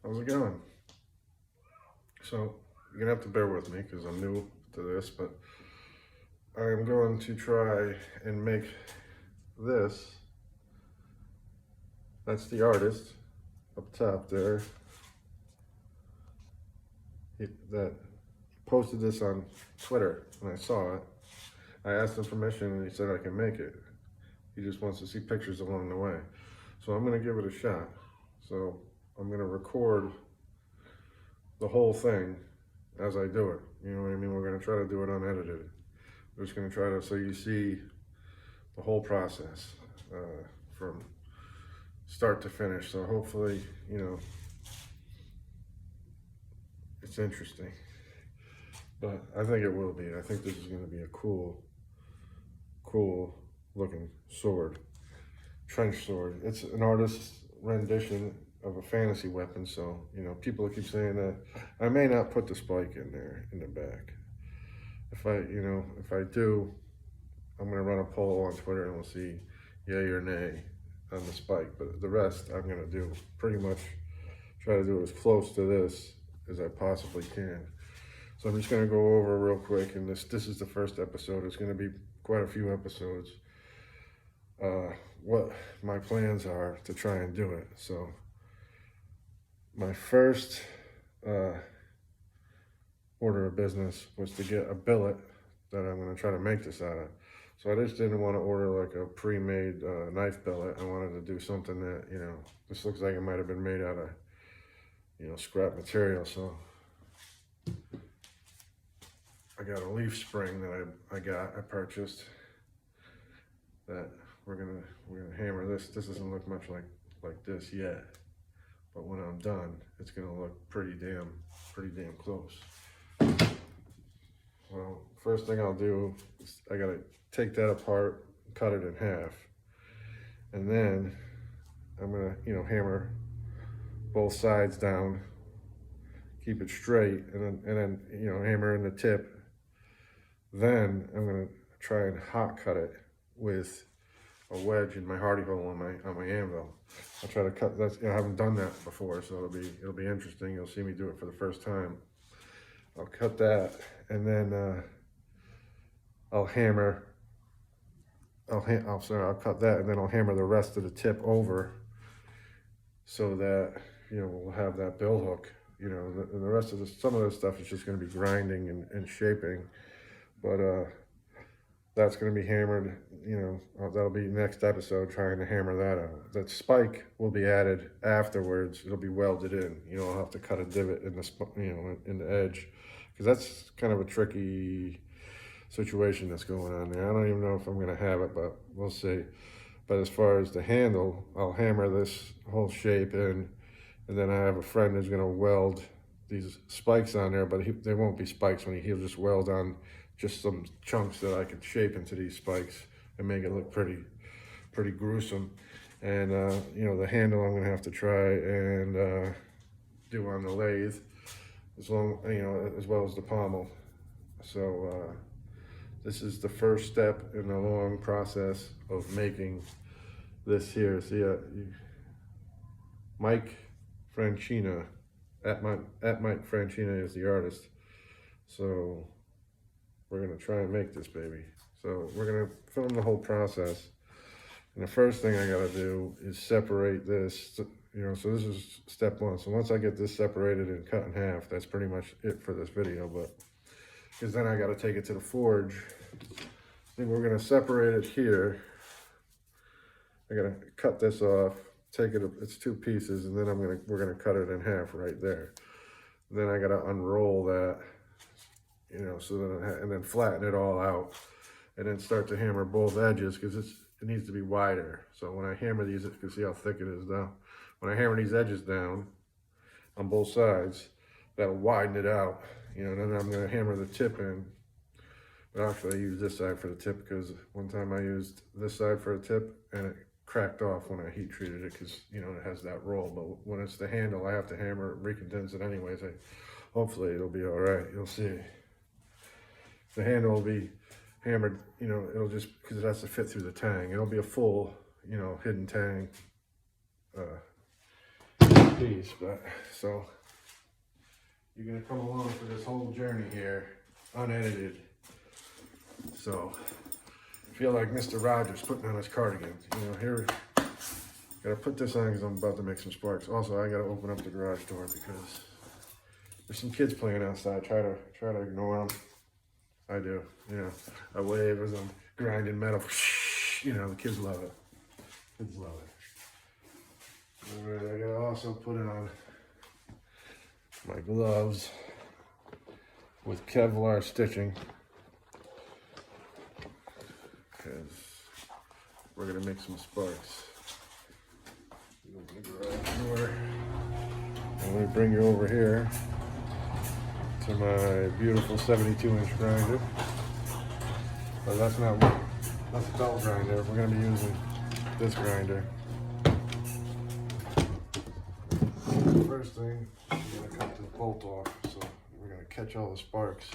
How's it going? So, you're gonna have to bear with me because I'm new to this, but I'm going to try and make this. That's the artist up top there. That posted this on Twitter and I saw it. I asked him permission and he said I can make it. He just wants to see pictures along the way. So I'm gonna give it a shot. So I'm gonna record the whole thing as I do it. You know what I mean? We're gonna try to do it unedited. We're just gonna try to, so you see the whole process from start to finish. So hopefully, you know, it's interesting. But I think it will be. I think this is gonna be a cool looking sword. Trench sword. It's an artist's rendition of a fantasy weapon, so you know people keep saying that I may not put the spike in there in the back. If I do, I'm gonna run a poll on Twitter and we'll see yay or nay on the spike. But the rest I'm gonna do pretty much try to do as close to this as I possibly can. So I'm just gonna go over real quick, and this is the first episode. It's gonna be quite a few episodes. What my plans are to try and do it. So my first order of business was to get a billet that I'm going to try to make this out of. So I just didn't want to order like a pre-made knife billet. I wanted to do something that, you know, this looks like it might have been made out of, you know, scrap material. So I got a leaf spring that I purchased that we're gonna hammer this. This doesn't look much like this yet, but when I'm done, it's gonna look pretty damn close. Well, first thing I'll do is I gotta take that apart, cut it in half, and then I'm gonna, you know, hammer both sides down, keep it straight, and then you know, hammer in the tip. Then I'm gonna try and hot cut it with a wedge in my hardy hole on my anvil. I'll try to cut that. You know, I haven't done that before, so it'll be interesting. You'll see me do it for the first time. I'll cut that, and then I'll cut that, and then I'll hammer the rest of the tip over, so that, you know, we'll have that bill hook. You know, and the rest of some of this stuff is just going to be grinding and shaping, but that's going to be hammered, you know, that'll be next episode, trying to hammer that out. That spike will be added afterwards. It'll be welded in. You know, I'll have to cut a divot in the, you know, in the edge, because that's kind of a tricky situation that's going on there. I don't even know if I'm going to have it, but we'll see. But as far as the handle, I'll hammer this whole shape in, and then I have a friend who's going to weld these spikes on there, but they won't be spikes when he'll just weld on just some chunks that I could shape into these spikes and make it look pretty gruesome. And you know, the handle I'm gonna have to try and do on the lathe, as well as the pommel. So this is the first step in the long process of making this here. See, Mike Francina, at Mike Francina is the artist. So we're gonna try and make this baby. So we're gonna film the whole process. And the first thing I gotta do is separate this, you know, so this is step one. So once I get this separated and cut in half, that's pretty much it for this video, but, because then I gotta take it to the forge. And we're gonna separate it here. I gotta cut this off, take it, it's two pieces, and then we're gonna cut it in half right there. Then I gotta unroll that, you know, so then and then flatten it all out, and then start to hammer both edges, because it needs to be wider. So when I hammer these, you can see how thick it is now. When I hammer these edges down on both sides, that'll widen it out, you know. And then I'm going to hammer the tip in. But actually I use this side for the tip, because one time I used this side for a tip and it cracked off when I heat treated it, because, you know, it has that roll. But when it's the handle, I have to hammer, recondense it anyways. Hopefully it'll be all right. You'll see. The handle will be hammered, you know, it'll just, because it has to fit through the tang. It'll be a full, you know, hidden tang, piece, but so you're gonna come along for this whole journey here, unedited. So feel like Mr. Rogers putting on his cardigan. You know, here, gotta put this on because I'm about to make some sparks. Also, I gotta open up the garage door because there's some kids playing outside. Try to ignore them. I do. You know, I wave as I'm grinding metal. You know, the kids love it. Kids love it. All right, I gotta also put on my gloves with Kevlar stitching because we're gonna make some sparks. Open the garage door. I'm gonna bring you over here to my beautiful 72-inch grinder. But that's not what, that's a belt grinder. We're gonna be using this grinder. First thing, we're gonna cut this bolt off, so we're gonna catch all the sparks.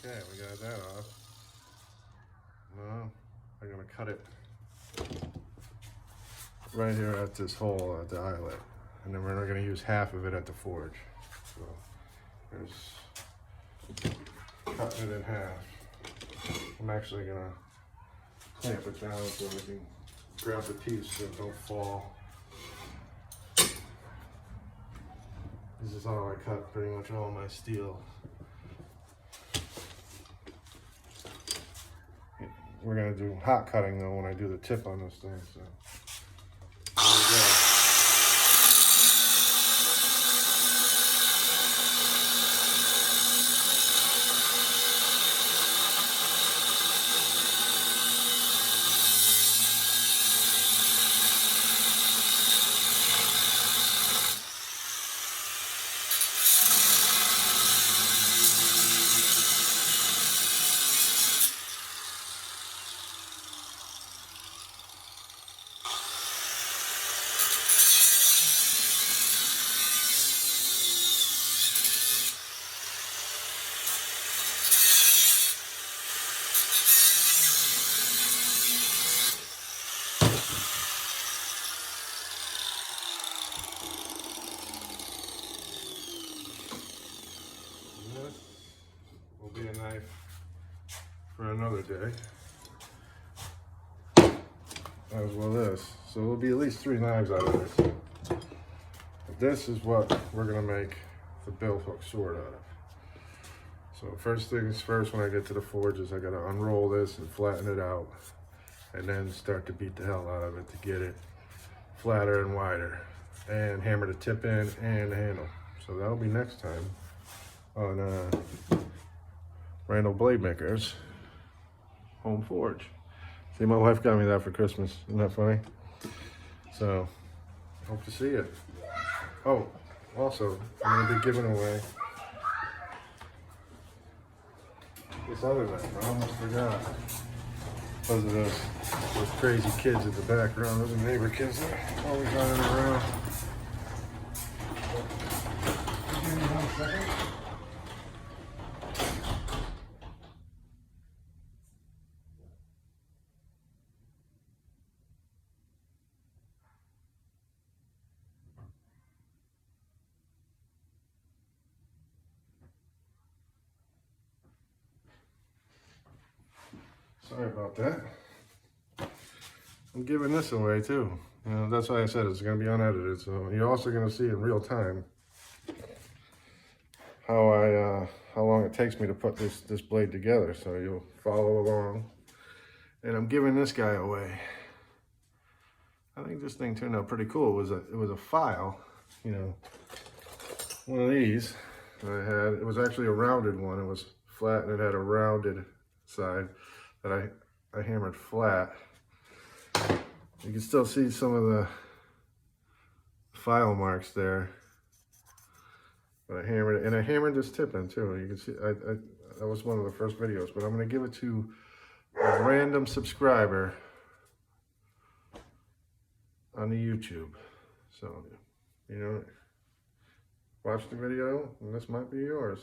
Okay, we got that off. Now, I'm gonna cut it right here at this hole at the eyelet. And then we're not gonna use half of it at the forge. So, there's cutting it in half. I'm actually gonna clamp it down so we can grab the piece so it don't fall. This is how I cut pretty much all my steel. We're gonna do hot cutting though when I do the tip on this thing, so there we go. Be a knife for another day, as well this. So there'll be at least 3 knives out of this. But this is what we're gonna make the Billhook sword out of. So first things first, when I get to the forge, is I gotta unroll this and flatten it out, and then start to beat the hell out of it to get it flatter and wider, and hammer the tip in and the handle. So that'll be next time on Randall Blade Maker's home forge. See, my wife got me that for Christmas. Isn't that funny? So, hope to see it. Oh, also, I'm gonna be giving away this other knife. I almost forgot. Because of those crazy kids in the background. Those are neighbor kids that are always running around. Give me 1 second. Sorry about that. I'm giving this away too. You know, that's why I said it's going to be unedited. So you're also going to see in real time how long it takes me to put this blade together. So you'll follow along. And I'm giving this guy away. I think this thing turned out pretty cool. It was a file, you know, one of these that I had. It was actually a rounded one. It was flat and it had a rounded side that I hammered flat. You can still see some of the file marks there. But I hammered it, and I hammered this tip in too. You can see, that was one of the first videos, but I'm gonna give it to a random subscriber on the YouTube. So, you know, watch the video, and this might be yours.